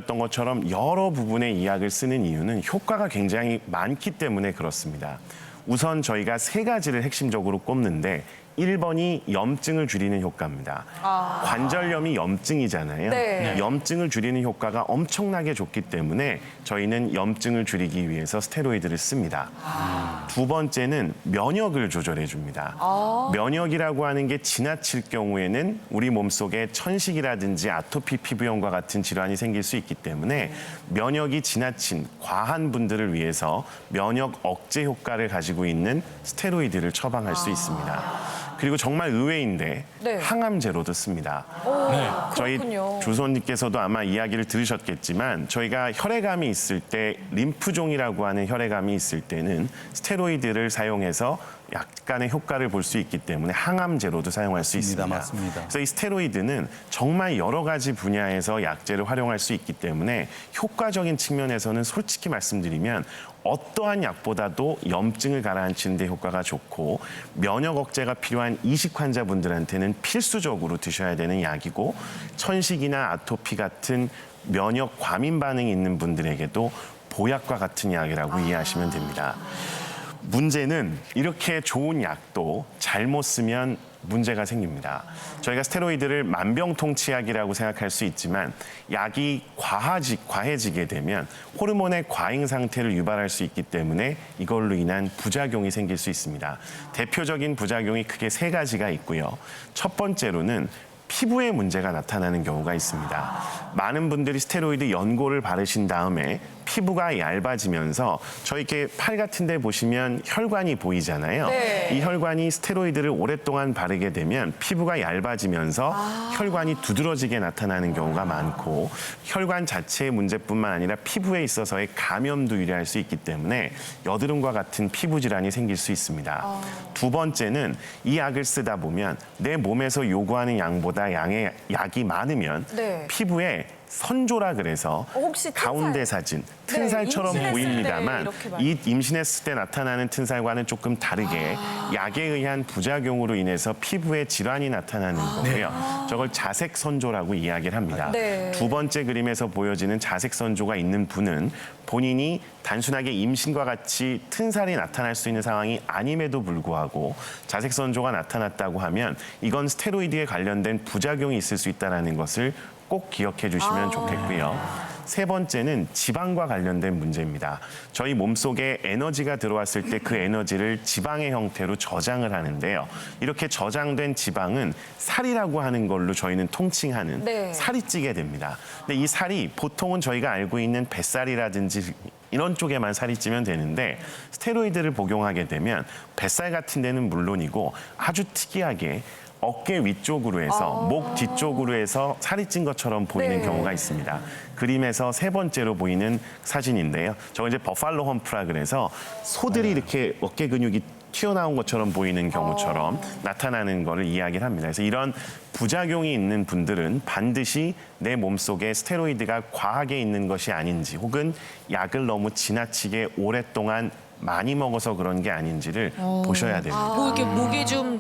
말씀드렸던 것처럼 여러 부분의 이 약을 쓰는 이유는 효과가 굉장히 많기 때문에 그렇습니다. 우선 저희가 세 가지를 핵심적으로 꼽는데 1번이 염증을 줄이는 효과입니다. 관절염이 염증이잖아요. 네. 염증을 줄이는 효과가 엄청나게 좋기 때문에 저희는 염증을 줄이기 위해서 스테로이드를 씁니다. 두 번째는 면역을 조절해 줍니다. 면역이라고 하는 게 지나칠 경우에는 우리 몸속에 천식이라든지 아토피 피부염과 같은 질환이 생길 수 있기 때문에 면역이 지나친 과한 분들을 위해서 면역 억제 효과를 가지고 있는 스테로이드를 처방할 수 있습니다. 그리고 정말 의외인데 네. 항암 제로도 씁니다. 저희 그렇군요. 조선님께서도 아마 이야기를 들으셨겠지만 저희가 혈액암이 있을 때 림프종이라고 하는 혈액암이 있을 때는 스테로이드를 사용해서 약간의 효과를 볼 수 있기 때문에 항암 제로도 사용할 수 있습니다. 맞습니다. 그래서 이 스테로이드는 정말 여러 가지 분야에서 약제를 활용할 수 있기 때문에 효과적인 측면에서는 솔직히 말씀드리면 어떠한 약보다도 염증을 가라앉히는 데 효과가 좋고 면역 억제가 필요한 이식 환자분들한테는 필수적으로 드셔야 되는 약이고 천식이나 아토피 같은 면역 과민 반응이 있는 분들에게도 보약과 같은 약이라고 이해하시면 됩니다. 문제는 이렇게 좋은 약도 잘못 쓰면 문제가 생깁니다. 저희가 스테로이드를 만병통치약이라고 생각할 수 있지만 약이 과해지게 되면 호르몬의 과잉 상태를 유발할 수 있기 때문에 이걸로 인한 부작용이 생길 수 있습니다. 대표적인 부작용이 크게 세 가지가 있고요. 첫 번째로는 피부에 문제가 나타나는 경우가 있습니다. 많은 분들이 스테로이드 연고를 바르신 다음에 피부가 얇아지면서 저희 이렇게 팔 같은 데 보시면 혈관이 보이잖아요. 네. 이 혈관이 스테로이드를 오랫동안 바르게 되면 피부가 얇아지면서 혈관이 두드러지게 나타나는 경우가 많고 혈관 자체의 문제뿐만 아니라 피부에 있어서의 감염도 유래할 수 있기 때문에 여드름과 같은 피부 질환이 생길 수 있습니다. 두 번째는 이 약을 쓰다 보면 내 몸에서 요구하는 양보다 양의 약이 많으면 네. 피부에 선조라 그래서 혹시 튼살? 가운데 사진, 튼살처럼 임신했을 보입니다만 때 이렇게 봐요. 이 임신했을 때 나타나는 튼살과는 조금 다르게 약에 의한 부작용으로 인해서 피부에 질환이 나타나는 거고요. 저걸 자색 선조라고 이야기를 합니다. 네. 두 번째 그림에서 보여지는 자색 선조가 있는 분은 본인이 단순하게 임신과 같이 튼살이 나타날 수 있는 상황이 아님에도 불구하고 자색 선조가 나타났다고 하면 이건 스테로이드에 관련된 부작용이 있을 수 있다는 것을 꼭 기억해 주시면 좋겠고요. 세 번째는 지방과 관련된 문제입니다. 저희 몸속에 에너지가 들어왔을 때 그 에너지를 지방의 형태로 저장을 하는데요. 이렇게 저장된 지방은 살이라고 하는 걸로 저희는 통칭하는 네. 살이 찌게 됩니다. 근데 이 살이 보통은 저희가 알고 있는 뱃살이라든지 이런 쪽에만 살이 찌면 되는데 스테로이드를 복용하게 되면 뱃살 같은 데는 물론이고 아주 특이하게 어깨 위쪽으로 해서 목 뒤쪽으로 해서 살이 찐 것처럼 보이는 네. 경우가 있습니다. 그림에서 세 번째로 보이는 사진인데요. 저거 이제 버팔로 험프라 그래서 소들이 이렇게 어깨 근육이 튀어나온 것처럼 보이는 경우처럼 나타나는 거를 이야기를 합니다. 그래서 이런 부작용이 있는 분들은 반드시 내 몸속에 스테로이드가 과하게 있는 것이 아닌지 혹은 약을 너무 지나치게 오랫동안 많이 먹어서 그런 게 아닌지를 보셔야 됩니다. 뭐 이렇게 목에 좀